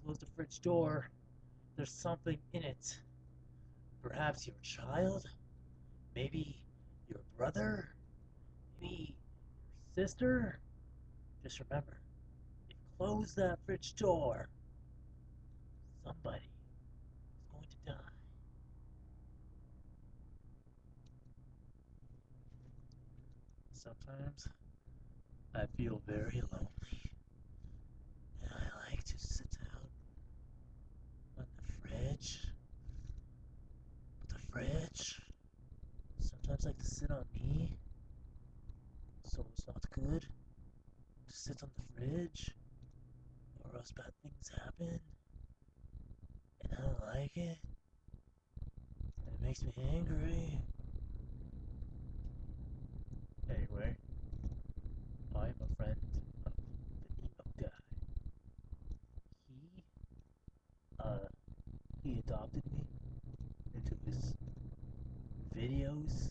close the fridge door. There's something in it. Perhaps your child? Maybe your brother? Maybe your sister? Just remember, if you close that fridge door, somebody is going to die. Sometimes I feel very lonely, and I like to sit down on the fridge. But the fridge sometimes like to sit on me, so it's not good to sit on the fridge, or else bad things happen, and I don't like it, and it makes me angry. Anyway, I'm a friend of the emo guy. He, uh, he adopted me into his videos,